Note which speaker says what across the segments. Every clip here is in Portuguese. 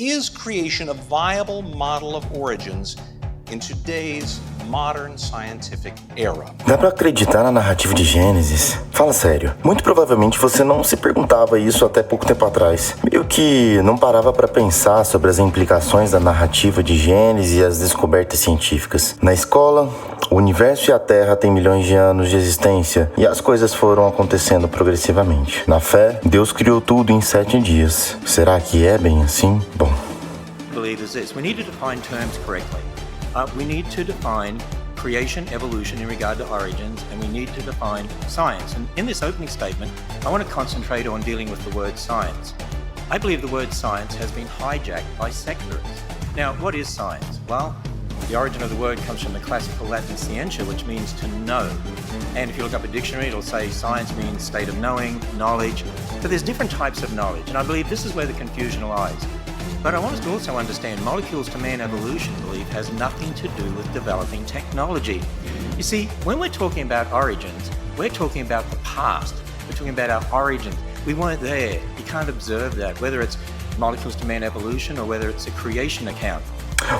Speaker 1: Is creation a viable model of origins in today's modern scientific era?
Speaker 2: Dá pra acreditar na narrativa de Gênesis? Fala sério. Muito provavelmente você não se perguntava isso até pouco tempo atrás. Meio que não parava pra pensar sobre as implicações da narrativa de Gênesis e as descobertas científicas. Na escola, o universo e a Terra têm milhões de anos de existência e as coisas foram acontecendo progressivamente. Na fé, Deus criou tudo em 7 dias. Será que é bem assim? Bom.
Speaker 3: Believe is this. We need to define terms correctly. We need to define creation, evolution in regard to origins, and we need to define science. And in this opening statement, I want to concentrate on dealing with the word science. I believe the word science has been hijacked by secularists. Now, what is science? Well, the origin of the word comes from the classical Latin scientia, which means to know. And if you look up a dictionary, it'll say science means state of knowing, knowledge. But there's different types of knowledge, and I believe this is where the confusion lies. But I want us to also understand molecules to man evolution belief has nothing to do with developing technology. You see, when we're talking about origins, we're talking about the past. We're talking about our origins. We weren't there. You can't observe that, whether it's molecules to man evolution or whether it's a creation account.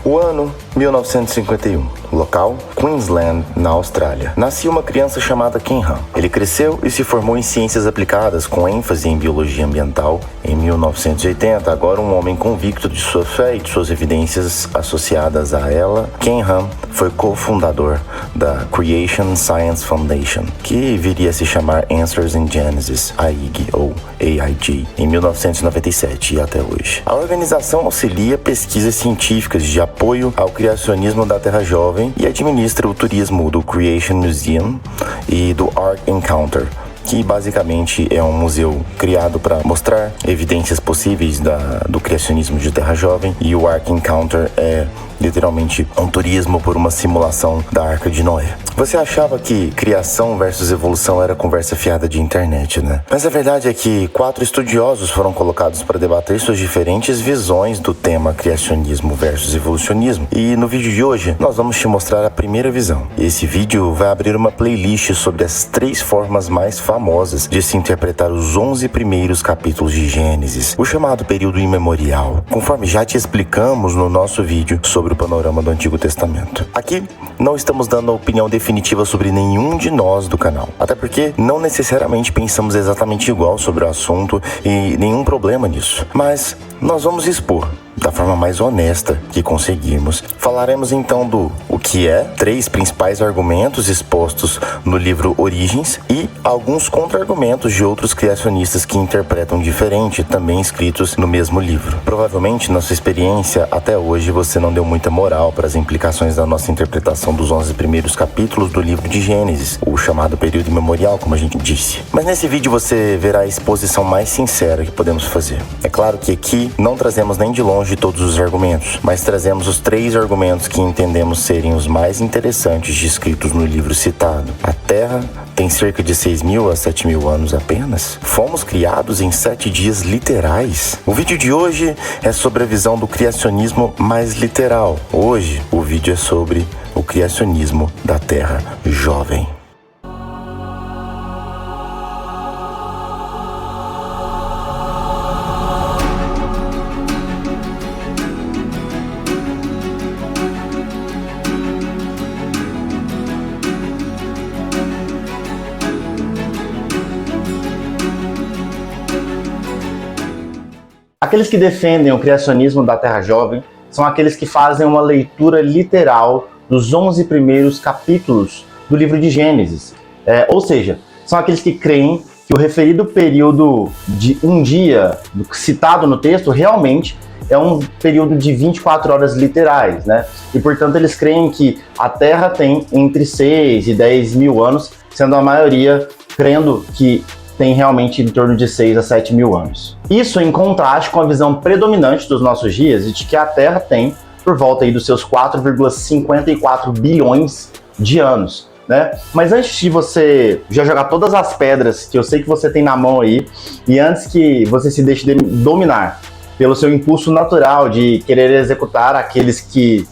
Speaker 2: O ano 1951, local Queensland, na Austrália. Nascia uma criança chamada Ken Ham. Ele cresceu e se formou em ciências aplicadas, com ênfase em biologia ambiental. Em 1980, agora um homem convicto de sua fé e de suas evidências associadas a ela, Ken Ham foi cofundador da Creation Science Foundation, que viria a se chamar Answers in Genesis, AIG ou AIG, em 1997 e até hoje. A organização auxilia pesquisas científicas de apoio ao criacionismo da Terra Jovem e administra o turismo do Creation Museum e do Ark Encounter, que basicamente é um museu criado para mostrar evidências possíveis do criacionismo de Terra Jovem, e o Ark Encounter é literalmente um turismo por uma simulação da Arca de Noé. Você achava que criação versus evolução era conversa fiada de internet, né? Mas a verdade é que 4 estudiosos foram colocados para debater suas diferentes visões do tema criacionismo versus evolucionismo. E no vídeo de hoje, nós vamos te mostrar a primeira visão. Esse vídeo vai abrir uma playlist sobre as 3 formas mais famosas de se interpretar os 11 primeiros capítulos de Gênesis, o chamado período imemorial, conforme já te explicamos no nosso vídeo sobre o panorama do Antigo Testamento. Aqui não estamos dando a opinião definitiva sobre nenhum de nós do canal, até porque não necessariamente pensamos exatamente igual sobre o assunto e nenhum problema nisso, mas nós vamos expor da forma mais honesta que conseguirmos. Falaremos então do o que é, 3 principais argumentos expostos no livro Origens e alguns contra-argumentos de outros criacionistas que interpretam diferente, também escritos no mesmo livro. Provavelmente, na sua experiência, até hoje você não deu muita moral para as implicações da nossa interpretação dos 11 primeiros capítulos do livro de Gênesis, o chamado período imemorial, como a gente disse. Mas nesse vídeo você verá a exposição mais sincera que podemos fazer. É claro que aqui não trazemos nem de longe todos os argumentos, mas trazemos os 3 argumentos que entendemos serem os mais interessantes descritos no livro citado. A Terra tem cerca de 6.000 a 7.000 anos apenas. Fomos criados em 7 dias literais. O vídeo de hoje é sobre a visão do criacionismo mais literal. Hoje, o vídeo é sobre o criacionismo da Terra Jovem.
Speaker 4: Aqueles que defendem o criacionismo da Terra Jovem são aqueles que fazem uma leitura literal dos 11 primeiros capítulos do livro de Gênesis. Ou seja, são aqueles que creem que o referido período de um dia citado no texto realmente é um período de 24 horas literais, né? E, portanto, eles creem que a Terra tem entre 6 e 10 mil anos, sendo a maioria crendo que tem realmente em torno de 6 a 7 mil anos. Isso em contraste com a visão predominante dos nossos dias de que a Terra tem por volta aí dos seus 4,54 bilhões de anos, né? Mas antes de você já jogar todas as pedras que eu sei que você tem na mão aí, e antes que você se deixe dominar pelo seu impulso natural de querer executar aqueles que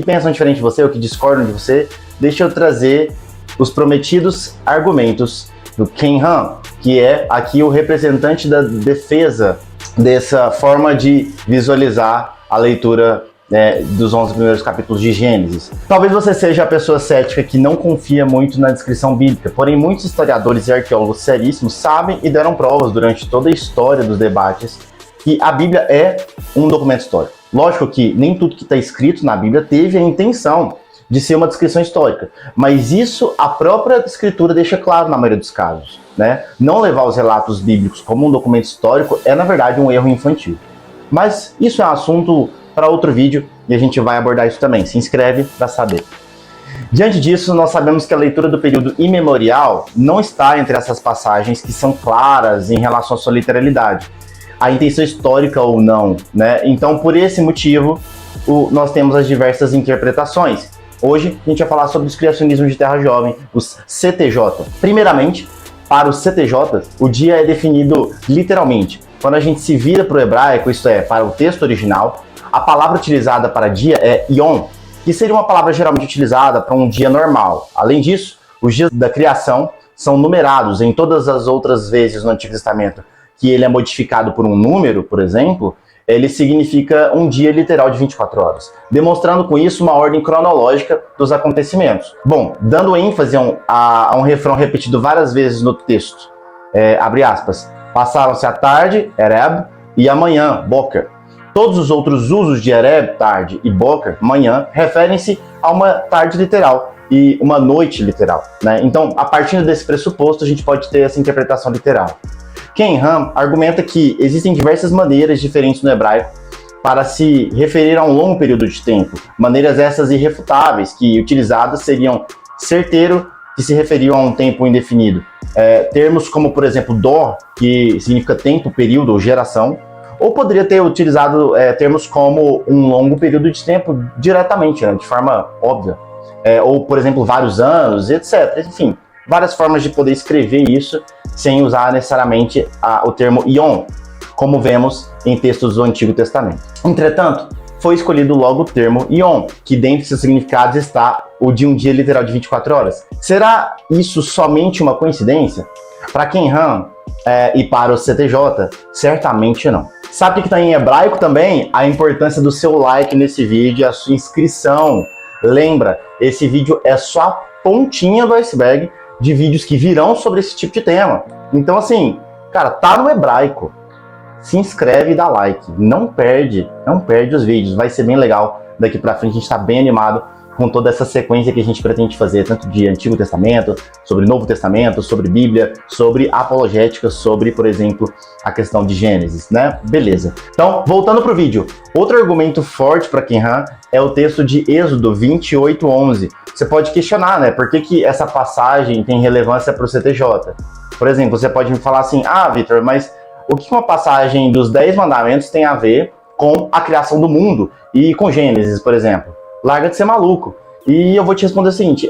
Speaker 4: pensam diferente de você ou que discordam de você, deixa eu trazer os prometidos argumentos do Ken Ham, que é aqui o representante da defesa dessa forma de visualizar a leitura dos 11 primeiros capítulos de Gênesis. Talvez você seja a pessoa cética que não confia muito na descrição bíblica, porém muitos historiadores e arqueólogos seríssimos sabem e deram provas durante toda a história dos debates que a Bíblia é um documento histórico. Lógico que nem tudo que está escrito na Bíblia teve a intenção de ser uma descrição histórica, mas isso a própria escritura deixa claro na maioria dos casos, né? Não levar os relatos bíblicos como um documento histórico é, na verdade, um erro infantil. Mas isso é um assunto para outro vídeo e a gente vai abordar isso também. Se inscreve para saber. Diante disso, nós sabemos que a leitura do período imemorial não está entre essas passagens que são claras em relação à sua literalidade, a intenção histórica ou não, né? Então, por esse motivo, nós temos as diversas interpretações. Hoje, a gente vai falar sobre os criacionismos de Terra Jovem, os CTJ. Primeiramente, para os CTJ, o dia é definido literalmente. Quando a gente se vira para o hebraico, isto é, para o texto original, a palavra utilizada para dia é Yom, que seria uma palavra geralmente utilizada para um dia normal. Além disso, os dias da criação são numerados. Em todas as outras vezes no Antigo Testamento que ele é modificado por um número, por exemplo, ele significa um dia literal de 24 horas, demonstrando com isso uma ordem cronológica dos acontecimentos. Bom, dando ênfase a um refrão repetido várias vezes no texto, abre aspas, passaram-se a tarde, Ereb, e a manhã, Boker. Todos os outros usos de Ereb, tarde, e Boker, manhã, referem-se a uma tarde literal e uma noite literal, né? Então, a partir desse pressuposto, a gente pode ter essa interpretação literal. Ken Ham argumenta que existem diversas maneiras diferentes no hebraico para se referir a um longo período de tempo, maneiras essas irrefutáveis que utilizadas seriam certeiro que se referiam a um tempo indefinido. Termos como, por exemplo, dor, que significa tempo, período ou geração, ou poderia ter utilizado termos como um longo período de tempo diretamente, né, de forma óbvia, ou, por exemplo, vários anos, etc. Enfim, várias formas de poder escrever isso sem usar necessariamente o termo Yom, como vemos em textos do Antigo Testamento. Entretanto, foi escolhido logo o termo Yom, que dentre seus significados está o de um dia literal de 24 horas. Será isso somente uma coincidência? Para Ken Ham e para o CTJ, certamente não. Sabe o que está em hebraico também? A importância do seu like nesse vídeo e a sua inscrição. Lembra, esse vídeo é só a pontinha do iceberg de vídeos que virão sobre esse tipo de tema. Então, assim, cara, tá no hebraico. Se inscreve e dá like. Não perde os vídeos. Vai ser bem legal. Daqui pra frente a gente tá bem animado com toda essa sequência que a gente pretende fazer, tanto de Antigo Testamento, sobre Novo Testamento, sobre Bíblia, sobre apologética, sobre, por exemplo, a questão de Gênesis, né? Beleza. Então, voltando pro vídeo. Outro argumento forte para Ken Ham é o texto de Êxodo 28:11. Você pode questionar, né? Por que essa passagem tem relevância para o CTJ? Por exemplo, você pode me falar assim, Vitor, mas o que uma passagem dos 10 mandamentos tem a ver com a criação do mundo e com Gênesis, por exemplo? Larga de ser maluco. E eu vou te responder o seguinte,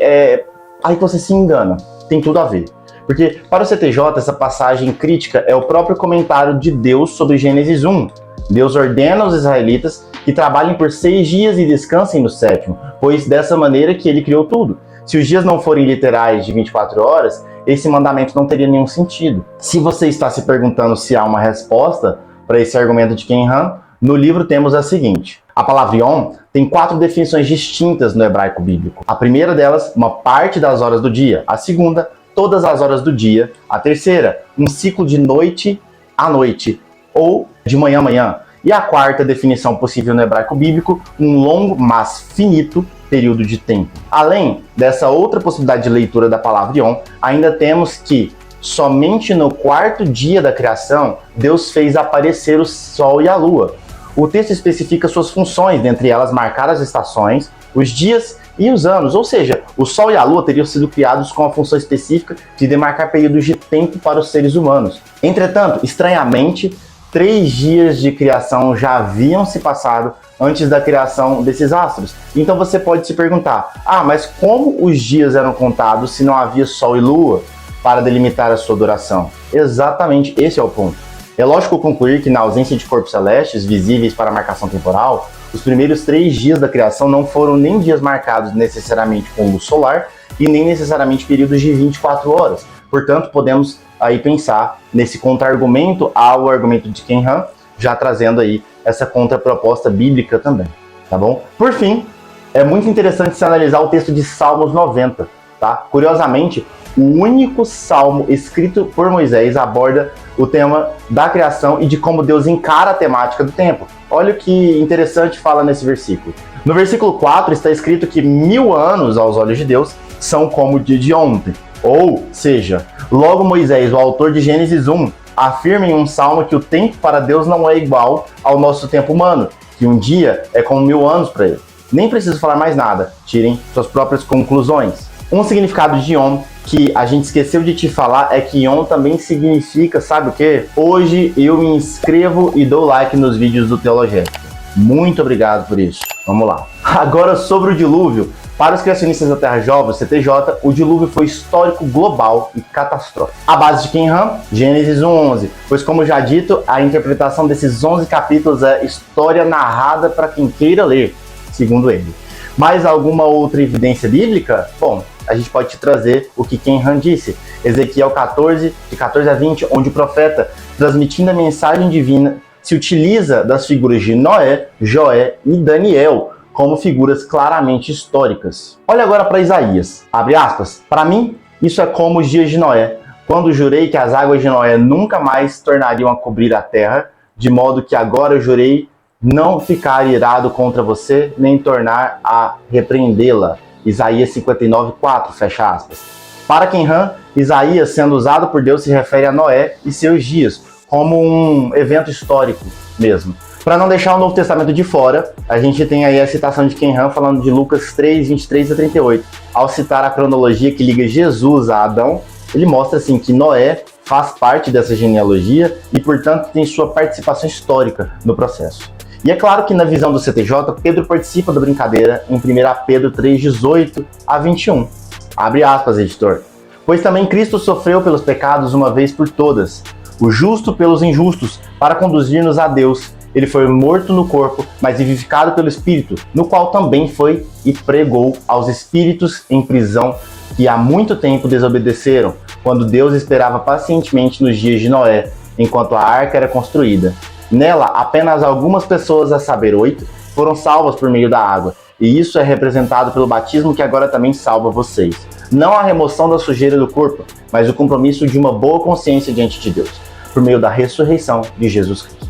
Speaker 4: aí que você se engana, tem tudo a ver. Porque para o CTJ, essa passagem crítica é o próprio comentário de Deus sobre Gênesis 1. Deus ordena aos israelitas que trabalhem por 6 dias e descansem no 7º, pois dessa maneira que ele criou tudo. Se os dias não forem literais de 24 horas, esse mandamento não teria nenhum sentido. Se você está se perguntando se há uma resposta para esse argumento de Ken Ham, no livro temos a seguinte. A palavra Yom tem 4 definições distintas no hebraico bíblico. A primeira delas, uma parte das horas do dia. A segunda, todas as horas do dia. A terceira, um ciclo de noite a noite, ou de manhã a manhã. E a quarta definição possível no hebraico bíblico, um longo, mas finito período de tempo. Além dessa outra possibilidade de leitura da palavra Yom, ainda temos que somente no 4º dia da criação, Deus fez aparecer o sol e a lua. O texto especifica suas funções, dentre elas marcar as estações, os dias e os anos, ou seja, o sol e a lua teriam sido criados com a função específica de demarcar períodos de tempo para os seres humanos. Entretanto, estranhamente, 3 dias de criação já haviam se passado antes da criação desses astros. Então você pode se perguntar, mas como os dias eram contados se não havia sol e lua para delimitar a sua duração? Exatamente, esse é o ponto. É lógico concluir que na ausência de corpos celestes visíveis para a marcação temporal, os primeiros 3 dias da criação não foram nem dias marcados necessariamente com luz solar e nem necessariamente períodos de 24 horas. Portanto, podemos aí pensar nesse contra-argumento ao argumento de Ken Ham, já trazendo aí essa contraproposta bíblica também, tá bom? Por fim, é muito interessante se analisar o texto de Salmos 90, tá? Curiosamente, o único salmo escrito por Moisés aborda o tema da criação e de como Deus encara a temática do tempo. Olha o que interessante fala nesse versículo. No versículo 4 está escrito que 1000 anos aos olhos de Deus são como o dia de ontem. Ou seja, logo Moisés, o autor de Gênesis 1, afirma em um salmo que o tempo para Deus não é igual ao nosso tempo humano, que um dia é como 1000 anos para ele. Nem preciso falar mais nada, tirem suas próprias conclusões. Um significado de Yom que a gente esqueceu de te falar é que Yom também significa, sabe o quê? Hoje eu me inscrevo e dou like nos vídeos do Teologética. Muito obrigado por isso. Vamos lá. Agora sobre o dilúvio. Para os criacionistas da Terra Jovem, CTJ, o dilúvio foi histórico, global e catastrófico. A base de Ken Ham, Gênesis 1:11, pois como já dito, a interpretação desses 11 capítulos é história narrada para quem queira ler, segundo ele. Mais alguma outra evidência bíblica? Bom, a gente pode te trazer o que Ken Ham disse. Ezequiel 14, de 14 a 20, onde o profeta, transmitindo a mensagem divina, se utiliza das figuras de Noé, Joé e Daniel como figuras claramente históricas. Olha agora para Isaías, abre aspas, para mim, isso é como os dias de Noé, quando jurei que as águas de Noé nunca mais tornariam a cobrir a terra, de modo que agora eu jurei não ficar irado contra você, nem tornar a repreendê-la. Isaías 59:4, fecha aspas. Para Ken Ham, Isaías, sendo usado por Deus, se refere a Noé e seus dias, como um evento histórico mesmo. Para não deixar o Novo Testamento de fora, a gente tem aí a citação de Ken Ham falando de Lucas 3, 23 a 38. Ao citar a cronologia que liga Jesus a Adão, ele mostra assim que Noé faz parte dessa genealogia e, portanto, tem sua participação histórica no processo. E é claro que na visão do CTJ, Pedro participa da brincadeira em 1 Pedro 3, 18 a 21. Abre aspas, editor. Pois também Cristo sofreu pelos pecados uma vez por todas, o justo pelos injustos, para conduzir-nos a Deus. Ele foi morto no corpo, mas vivificado pelo Espírito, no qual também foi e pregou aos espíritos em prisão que há muito tempo desobedeceram, quando Deus esperava pacientemente nos dias de Noé, enquanto a arca era construída. Nela, apenas algumas pessoas, a saber 8, foram salvas por meio da água, e isso é representado pelo batismo que agora também salva vocês. Não a remoção da sujeira do corpo, mas o compromisso de uma boa consciência diante de Deus, por meio da ressurreição de Jesus Cristo.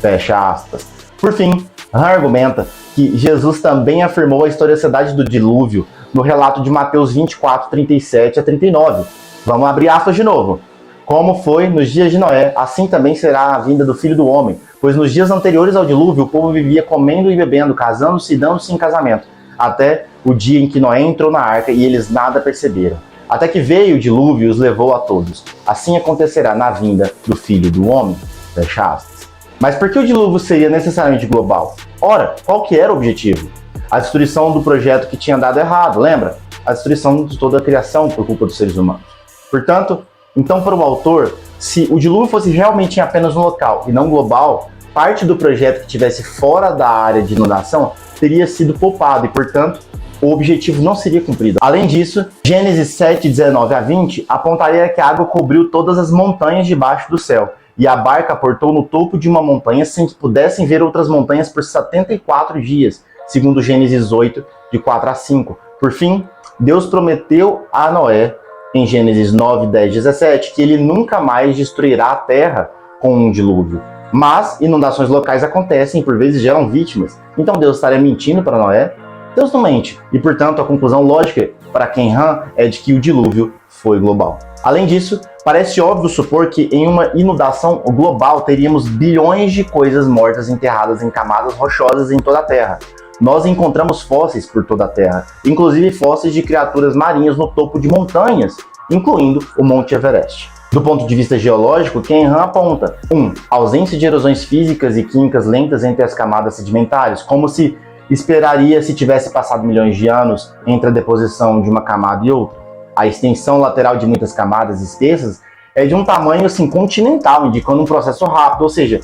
Speaker 4: Fecha aspas. Por fim, Han argumenta que Jesus também afirmou a historicidade do dilúvio no relato de Mateus 24, 37 a 39. Vamos abrir aspas de novo. Como foi nos dias de Noé, assim também será a vinda do Filho do Homem. Pois nos dias anteriores ao dilúvio, o povo vivia comendo e bebendo, casando-se e dando-se em casamento, até o dia em que Noé entrou na arca e eles nada perceberam. Até que veio o dilúvio e os levou a todos. Assim acontecerá na vinda do Filho do Homem. Fecha aspas. Mas por que o dilúvio seria necessariamente global? Ora, qual que era o objetivo? A destruição do projeto que tinha dado errado, lembra? A destruição de toda a criação por culpa dos seres humanos. Portanto, então para o autor, se o dilúvio fosse realmente em apenas um local e não global, parte do projeto que estivesse fora da área de inundação teria sido poupado e, portanto, o objetivo não seria cumprido. Além disso, Gênesis 7, 19 a 20 apontaria que a água cobriu todas as montanhas debaixo do céu, e a barca aportou no topo de uma montanha sem que pudessem ver outras montanhas por 74 dias, segundo Gênesis 8, de 4 a 5. Por fim, Deus prometeu a Noé, em Gênesis 9, 10, 17, que ele nunca mais destruirá a terra com um dilúvio. Mas inundações locais acontecem e por vezes geram vítimas. Então Deus estaria mentindo para Noé? Deus não mente. E portanto a conclusão lógica para Ken Ham é de que o dilúvio foi global. Além disso, parece óbvio supor que em uma inundação global teríamos bilhões de coisas mortas enterradas em camadas rochosas em toda a Terra. Nós encontramos fósseis por toda a Terra, inclusive fósseis de criaturas marinhas no topo de montanhas, incluindo o Monte Everest. Do ponto de vista geológico, Ken Ham aponta 1. Ausência de erosões físicas e químicas lentas entre as camadas sedimentares, como se esperaria se tivesse passado milhões de anos entre a deposição de uma camada e outra. A extensão lateral de muitas camadas espessas é de um tamanho assim, continental, indicando um processo rápido, ou seja,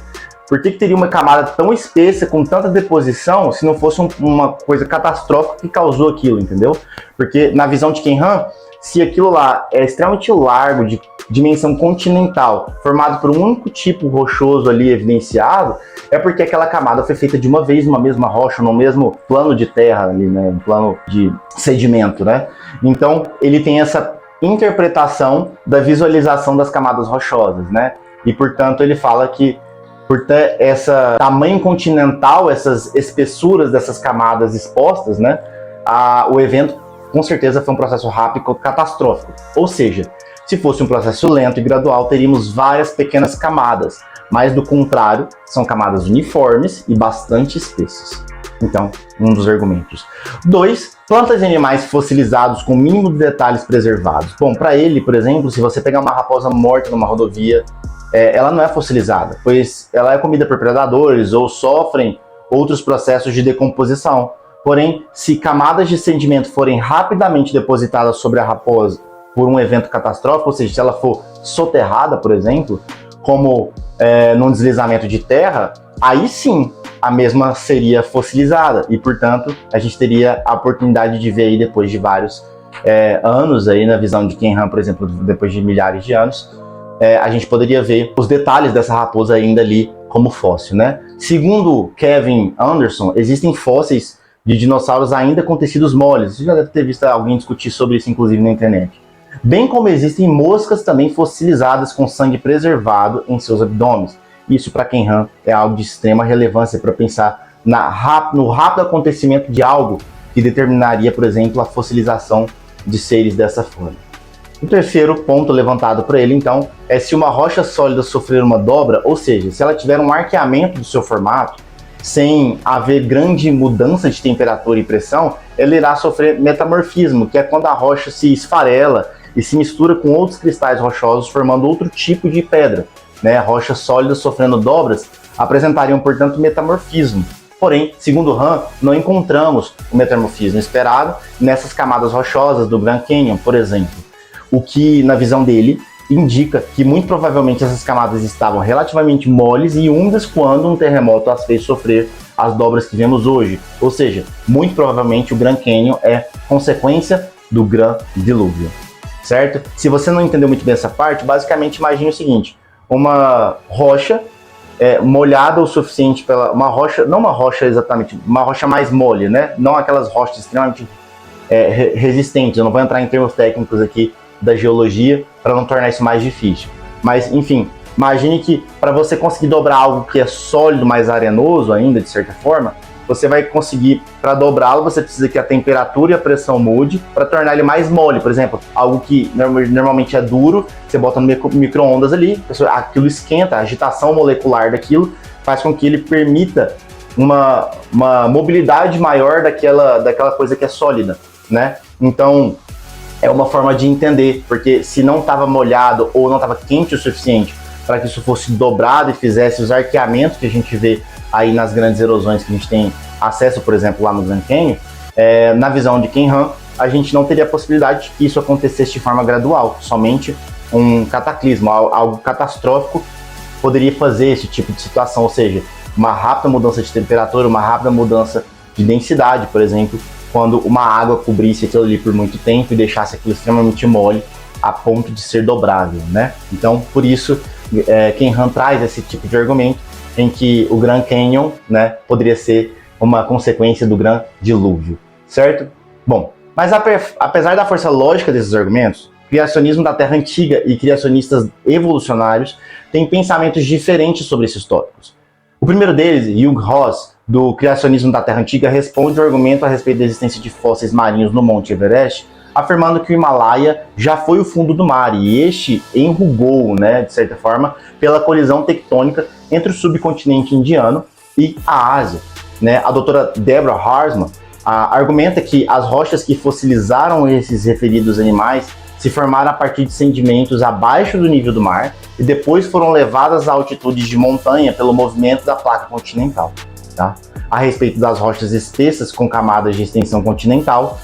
Speaker 4: por que teria uma camada tão espessa com tanta deposição se não fosse uma coisa catastrófica que causou aquilo, entendeu? Porque na visão de Ken Ham, se aquilo lá é extremamente largo, de dimensão continental, formado por um único tipo rochoso ali evidenciado, é porque aquela camada foi feita de uma vez numa mesma rocha, no mesmo plano de terra ali, né, um plano de sedimento, né? Então, ele tem essa interpretação da visualização das camadas rochosas, né? E, portanto, ele fala que por ter esse tamanho continental, essas espessuras dessas camadas expostas, né, o evento com certeza foi um processo rápido e catastrófico. Ou seja, se fosse um processo lento e gradual, teríamos várias pequenas camadas, mas do contrário, são camadas uniformes e bastante espessas. Então, um dos argumentos. 2. Plantas e animais fossilizados com o mínimo de detalhes preservados. Bom, para ele, por exemplo, se você pegar uma raposa morta numa rodovia, ela não é fossilizada, pois ela é comida por predadores ou sofrem outros processos de decomposição. Porém, se camadas de sedimento forem rapidamente depositadas sobre a raposa por um evento catastrófico, ou seja, se ela for soterrada, por exemplo, como num deslizamento de terra, aí sim a mesma seria fossilizada e, portanto, a gente teria a oportunidade de ver aí depois de vários anos, aí na visão de Ken Han, por exemplo, depois de milhares de anos, a gente poderia ver os detalhes dessa raposa ainda ali como fóssil, né? Segundo Kevin Anderson, existem fósseis de dinossauros ainda com tecidos moles. Você já deve ter visto alguém discutir sobre isso, inclusive, na internet. Bem como existem moscas também fossilizadas com sangue preservado em seus abdômenes. Isso, para Ken Han, é algo de extrema relevância para pensar no rápido acontecimento de algo que determinaria, por exemplo, a fossilização de seres dessa forma. O terceiro ponto levantado por ele, então, é se uma rocha sólida sofrer uma dobra, ou seja, se ela tiver um arqueamento do seu formato, sem haver grande mudança de temperatura e pressão, ela irá sofrer metamorfismo, que é quando a rocha se esfarela e se mistura com outros cristais rochosos, formando outro tipo de pedra. Né? Rochas sólidas sofrendo dobras apresentariam, portanto, metamorfismo. Porém, segundo Han, não encontramos o metamorfismo esperado nessas camadas rochosas do Grand Canyon, por exemplo. O que, na visão dele, indica que muito provavelmente essas camadas estavam relativamente moles e úmidas quando um terremoto as fez sofrer as dobras que vemos hoje. Ou seja, muito provavelmente o Grand Canyon é consequência do Gran Dilúvio, certo? Se você não entendeu muito bem essa parte, basicamente imagine o seguinte: uma rocha molhada o suficiente uma rocha, não uma rocha exatamente, uma rocha mais mole, né? Não aquelas rochas extremamente resistentes. Eu não vou entrar em termos técnicos aqui da geologia para não tornar isso mais difícil. Mas, enfim, imagine que para você conseguir dobrar algo que é sólido, mais arenoso ainda, de certa forma, você vai conseguir, para dobrá-lo, você precisa que a temperatura e a pressão mude para tornar ele mais mole. Por exemplo, algo que normalmente é duro, você bota no micro-ondas ali, aquilo esquenta, a agitação molecular daquilo faz com que ele permita uma mobilidade maior daquela coisa que é sólida, né? Então, é uma forma de entender, porque se não estava molhado ou não estava quente o suficiente para que isso fosse dobrado e fizesse os arqueamentos que a gente vê aí nas grandes erosões que a gente tem acesso, por exemplo, lá no Grand Canyon, na visão de Ken Han, a gente não teria a possibilidade de que isso acontecesse de forma gradual. Somente um cataclismo, algo catastrófico poderia fazer esse tipo de situação, ou seja, uma rápida mudança de temperatura, uma rápida mudança de densidade, por exemplo, quando uma água cobrisse aquilo ali por muito tempo e deixasse aquilo extremamente mole a ponto de ser dobrável, né? Então, por isso, Ken Han traz esse tipo de argumento em que o Grand Canyon, né, poderia ser uma consequência do Gran Dilúvio, certo? Bom, mas apesar da força lógica desses argumentos, o criacionismo da Terra Antiga e criacionistas evolucionários têm pensamentos diferentes sobre esses tópicos. O primeiro deles, Hugh Ross, do criacionismo da Terra Antiga, responde ao argumento a respeito da existência de fósseis marinhos no Monte Everest, afirmando que o Himalaia já foi o fundo do mar e este enrugou, né, de certa forma, pela colisão tectônica entre o subcontinente indiano e a Ásia. Né? A doutora Deborah Harsman argumenta que as rochas que fossilizaram esses referidos animais se formaram a partir de sedimentos abaixo do nível do mar e depois foram levadas a altitudes de montanha pelo movimento da placa continental. Tá? A respeito das rochas espessas com camadas de extensão continental,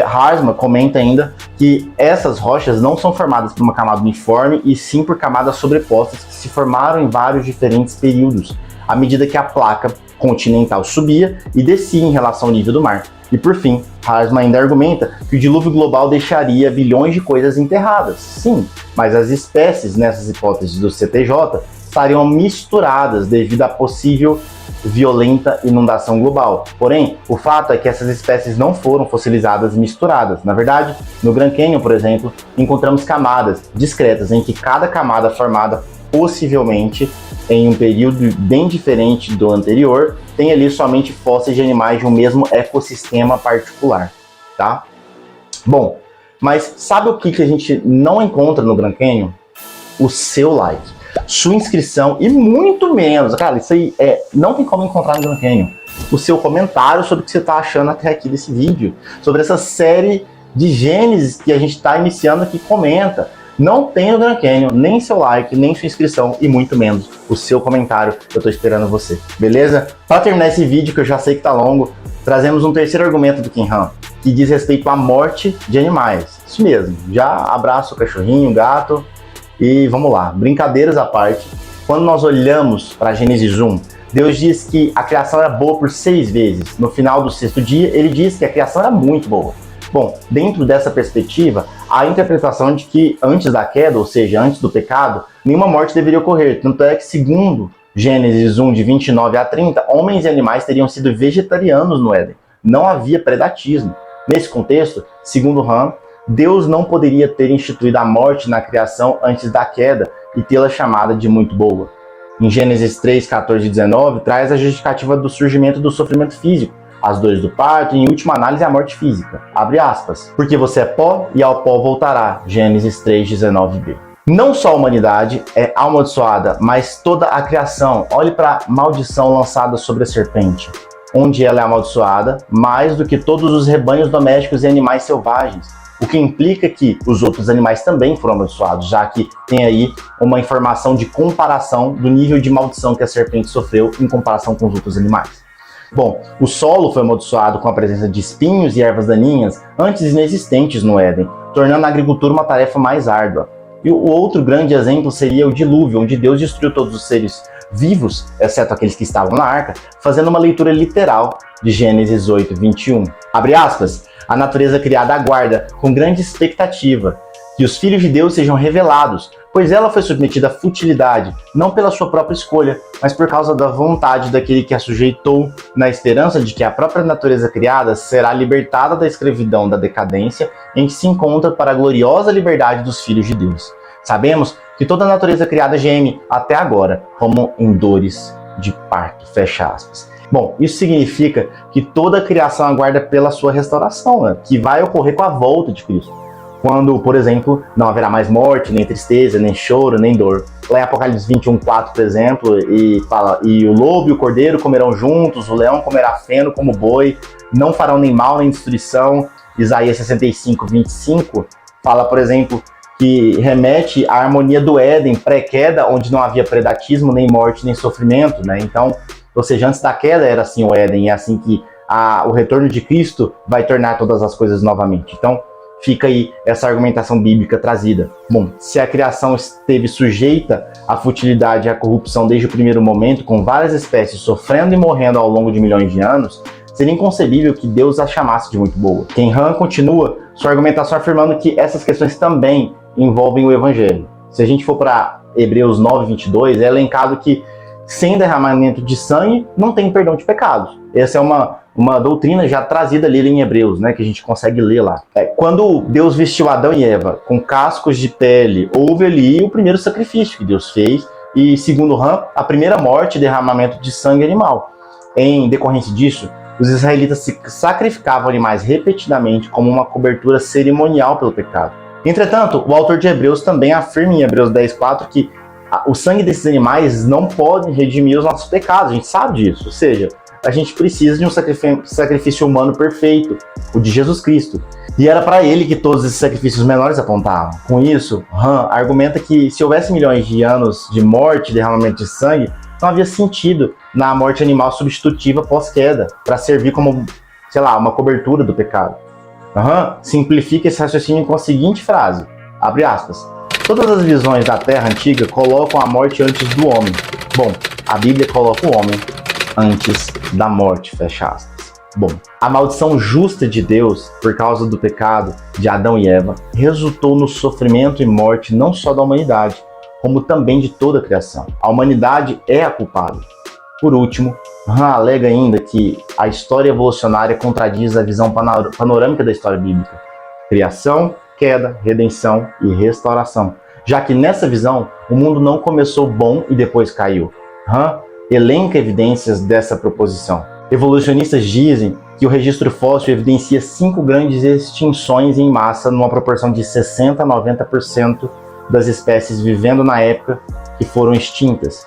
Speaker 4: Harsman comenta ainda que essas rochas não são formadas por uma camada uniforme e sim por camadas sobrepostas que se formaram em vários diferentes períodos, à medida que a placa continental subia e descia em relação ao nível do mar. E por fim, Harsman ainda argumenta que o dilúvio global deixaria bilhões de coisas enterradas. Sim, mas as espécies, nessas hipóteses do CTJ, estariam misturadas devido à possível violenta inundação global. Porém, o fato é que essas espécies não foram fossilizadas e misturadas. Na verdade, no Grand Canyon, por exemplo, encontramos camadas discretas em que cada camada formada possivelmente em um período bem diferente do anterior tem ali somente fósseis de animais de um mesmo ecossistema particular, tá? Bom, mas sabe o que a gente não encontra no Grand Canyon? O seu like, sua inscrição e muito menos, cara, isso aí não tem como encontrar no Grand Canyon, o seu comentário sobre o que você está achando até aqui desse vídeo, sobre essa série de Gênesis que a gente está iniciando aqui. Comenta. Não tem no Grand Canyon nem seu like, nem sua inscrição e muito menos o seu comentário. Eu tô esperando você, beleza? Para terminar esse vídeo, que eu já sei que tá longo, trazemos um terceiro argumento do Ken Ham, que diz respeito à morte de animais. Isso mesmo, já abraça o cachorrinho, o gato e vamos lá. Brincadeiras à parte, quando nós olhamos para Gênesis 1, Deus diz que a criação era boa por 6 vezes. No final do 6º dia, ele diz que a criação era muito boa. Bom, dentro dessa perspectiva, há a interpretação de que antes da queda, ou seja, antes do pecado, nenhuma morte deveria ocorrer. Tanto é que, segundo Gênesis 1, de 29 a 30, homens e animais teriam sido vegetarianos no Éden. Não havia predatismo. Nesse contexto, segundo Ham, Deus não poderia ter instituído a morte na criação antes da queda e tê-la chamada de muito boa. Em Gênesis 3, 14 e 19, traz a justificativa do surgimento do sofrimento físico, as dores do parto e, em última análise, a morte física. Abre aspas. Porque você é pó e ao pó voltará. Gênesis 3, 19b. Não só a humanidade é amaldiçoada, mas toda a criação. Olhe para a maldição lançada sobre a serpente, onde ela é amaldiçoada mais do que todos os rebanhos domésticos e animais selvagens. O que implica que os outros animais também foram amaldiçoados, já que tem aí uma informação de comparação do nível de maldição que a serpente sofreu em comparação com os outros animais. Bom, o solo foi amaldiçoado com a presença de espinhos e ervas daninhas antes inexistentes no Éden, tornando a agricultura uma tarefa mais árdua. E o outro grande exemplo seria o dilúvio, onde Deus destruiu todos os seres vivos, exceto aqueles que estavam na arca, fazendo uma leitura literal de Gênesis 8, 21. Abre aspas, a natureza criada aguarda, com grande expectativa, que os filhos de Deus sejam revelados, pois ela foi submetida à futilidade, não pela sua própria escolha, mas por causa da vontade daquele que a sujeitou, na esperança de que a própria natureza criada será libertada da escravidão da decadência em que se encontra para a gloriosa liberdade dos filhos de Deus. Sabemos que toda a natureza criada geme até agora, como em dores de parto, fecha aspas. Bom, isso significa que toda a criação aguarda pela sua restauração, né, que vai ocorrer com a volta de Cristo. Quando, por exemplo, não haverá mais morte, nem tristeza, nem choro, nem dor. Lá em Apocalipse 21, 4, por exemplo, e fala, e o lobo e o cordeiro comerão juntos, o leão comerá feno como boi, não farão nem mal nem destruição. Isaías 65, 25, fala, por exemplo, que remete à harmonia do Éden pré-queda, onde não havia predatismo, nem morte, nem sofrimento, né? Então, ou seja, antes da queda era assim o Éden, e é assim que o retorno de Cristo vai tornar todas as coisas novamente. Então, fica aí essa argumentação bíblica trazida. Bom, se a criação esteve sujeita à futilidade e à corrupção desde o primeiro momento, com várias espécies sofrendo e morrendo ao longo de milhões de anos, seria inconcebível que Deus a chamasse de muito boa. Ken Ham continua sua argumentação afirmando que essas questões também envolvem o Evangelho. Se a gente for para Hebreus 9, 22, é elencado que sem derramamento de sangue não tem perdão de pecados. Essa é uma doutrina já trazida ali em Hebreus, né, que a gente consegue ler lá. Quando Deus vestiu Adão e Eva com cascos de pele, houve ali o primeiro sacrifício que Deus fez, e segundo Ham, a primeira morte e derramamento de sangue animal. Em decorrência disso, os israelitas se sacrificavam animais repetidamente como uma cobertura cerimonial pelo pecado. Entretanto, o autor de Hebreus também afirma em Hebreus 10:4 que o sangue desses animais não pode redimir os nossos pecados, a gente sabe disso, ou seja, a gente precisa de um sacrifício humano perfeito, o de Jesus Cristo. E era para ele que todos esses sacrifícios menores apontavam. Com isso, Han argumenta que se houvesse milhões de anos de morte e derramamento de sangue, não havia sentido na morte animal substitutiva pós-queda, para servir como, sei lá, uma cobertura do pecado. Han simplifica esse raciocínio com a seguinte frase, abre aspas, todas as visões da Terra Antiga colocam a morte antes do homem. Bom, a Bíblia coloca o homem antes da morte, fecha aspas. Bom, a maldição justa de Deus, por causa do pecado de Adão e Eva, resultou no sofrimento e morte não só da humanidade, como também de toda a criação. A humanidade é a culpada. Por último, Han alega ainda que a história evolucionária contradiz a visão panorâmica da história bíblica. Criação, queda, redenção e restauração. Já que nessa visão, o mundo não começou bom e depois caiu. Han elenca evidências dessa proposição. Evolucionistas dizem que o registro fóssil evidencia 5 grandes extinções em massa numa proporção de 60% a 90% das espécies vivendo na época que foram extintas.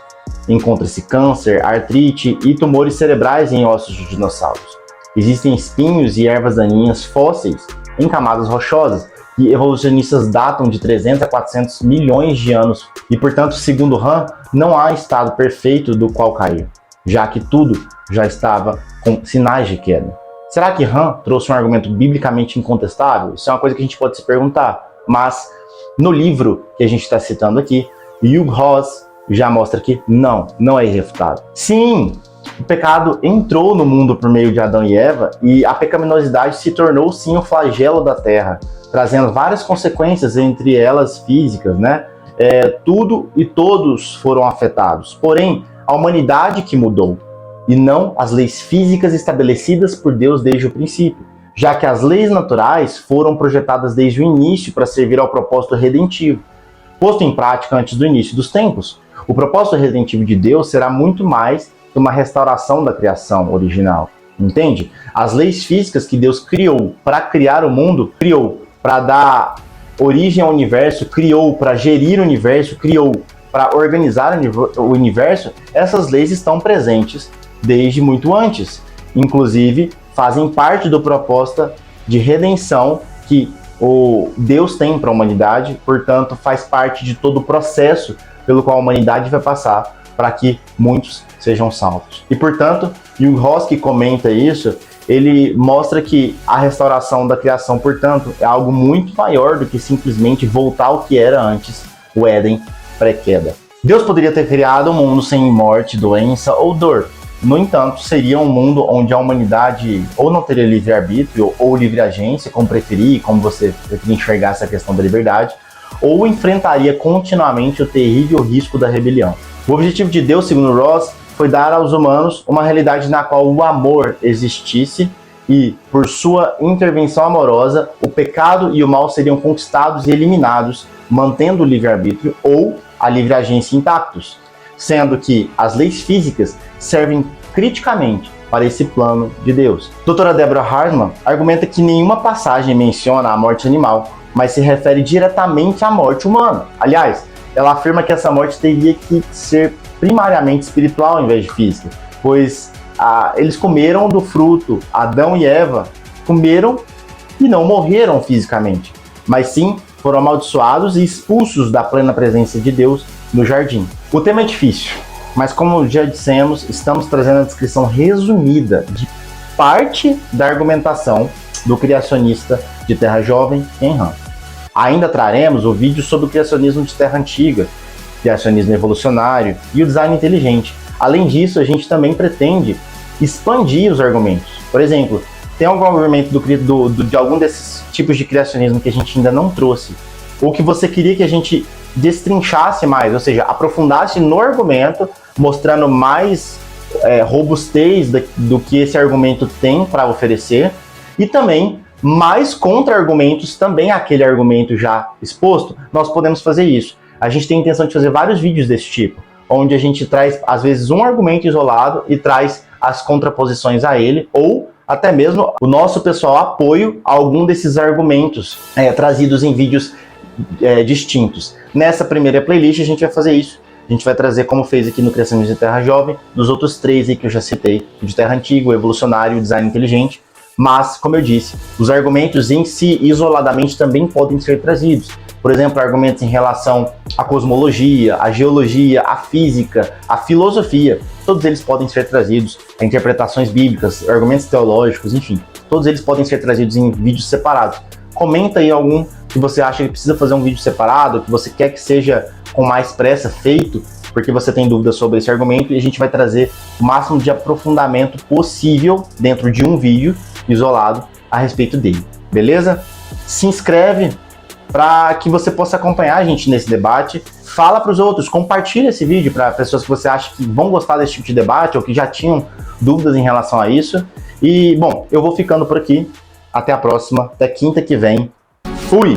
Speaker 4: Encontra-se câncer, artrite e tumores cerebrais em ossos de dinossauros. Existem espinhos e ervas daninhas fósseis em camadas rochosas, que evolucionistas datam de 300 a 400 milhões de anos, e portanto, segundo Han, não há estado perfeito do qual cair, já que tudo já estava com sinais de queda. Será que Han trouxe um argumento biblicamente incontestável? Isso é uma coisa que a gente pode se perguntar, mas no livro que a gente está citando aqui, Hugh Ross já mostra que não é irrefutável. Sim, o pecado entrou no mundo por meio de Adão e Eva, e a pecaminosidade se tornou sim o flagelo da terra, trazendo várias consequências, entre elas físicas, né? Tudo e todos foram afetados. Porém, a humanidade que mudou, e não as leis físicas estabelecidas por Deus desde o princípio, já que as leis naturais foram projetadas desde o início para servir ao propósito redentivo, posto em prática antes do início dos tempos. O propósito redentivo de Deus será muito mais que uma restauração da criação original, entende? As leis físicas que Deus criou para criar o mundo, criou para dar origem ao universo, criou para gerir o universo, criou para organizar o universo, essas leis estão presentes desde muito antes. Inclusive, fazem parte do propósito de redenção que o Deus tem para a humanidade, portanto, faz parte de todo o processo pelo qual a humanidade vai passar para que muitos sejam salvos. E, portanto, Hugh Ross, que comenta isso, ele mostra que a restauração da criação, portanto, é algo muito maior do que simplesmente voltar ao que era antes, o Éden pré-queda. Deus poderia ter criado um mundo sem morte, doença ou dor. No entanto, seria um mundo onde a humanidade ou não teria livre-arbítrio ou livre-agência, como preferir, como você preferir enxergar essa questão da liberdade, ou enfrentaria continuamente o terrível risco da rebelião. O objetivo de Deus, segundo Ross, foi dar aos humanos uma realidade na qual o amor existisse e, por sua intervenção amorosa, o pecado e o mal seriam conquistados e eliminados, mantendo o livre-arbítrio ou a livre-agência intactos, sendo que as leis físicas servem criticamente para esse plano de Deus. Doutora Deborah Hartman argumenta que nenhuma passagem menciona a morte animal, mas se refere diretamente à morte humana. Aliás, ela afirma que essa morte teria que ser primariamente espiritual ao invés de física, pois eles comeram do fruto, Adão e Eva comeram e não morreram fisicamente, mas sim foram amaldiçoados e expulsos da plena presença de Deus no jardim. O tema é difícil, mas como já dissemos, estamos trazendo a descrição resumida de parte da argumentação do criacionista de Terra Jovem, Ken Ham. Ainda traremos o vídeo sobre o criacionismo de Terra Antiga, criacionismo evolucionário e o design inteligente. Além disso, a gente também pretende expandir os argumentos. Por exemplo, tem algum argumento de algum desses tipos de criacionismo que a gente ainda não trouxe, ou que você queria que a gente destrinchasse mais, ou seja, aprofundasse no argumento, mostrando mais robustez do que esse argumento tem para oferecer, e também mais contra-argumentos também àquele argumento já exposto. Nós podemos fazer isso. A gente tem a intenção de fazer vários vídeos desse tipo, onde a gente traz, às vezes, um argumento isolado e traz as contraposições a ele, ou até mesmo o nosso pessoal apoio a algum desses argumentos trazidos em vídeos distintos. Nessa primeira playlist a gente vai fazer isso. A gente vai trazer, como fez aqui no Criacionismo de Terra Jovem, dos outros 3 aí que eu já citei, o de Terra Antiga, o evolucionário e o design inteligente. Mas, como eu disse, os argumentos em si, isoladamente, também podem ser trazidos. Por exemplo, argumentos em relação à cosmologia, à geologia, à física, à filosofia. Todos eles podem ser trazidos, a interpretações bíblicas, argumentos teológicos, enfim. Todos eles podem ser trazidos em vídeos separados. Comenta aí algum que você acha que precisa fazer um vídeo separado, que você quer que seja com mais pressa feito, porque você tem dúvidas sobre esse argumento e a gente vai trazer o máximo de aprofundamento possível dentro de um vídeo isolado a respeito dele, beleza? Se inscreve para que você possa acompanhar a gente nesse debate. Fala para os outros, compartilha esse vídeo para pessoas que você acha que vão gostar desse tipo de debate ou que já tinham dúvidas em relação a isso. E, bom, eu vou ficando por aqui. Até a próxima, até quinta que vem. Fui!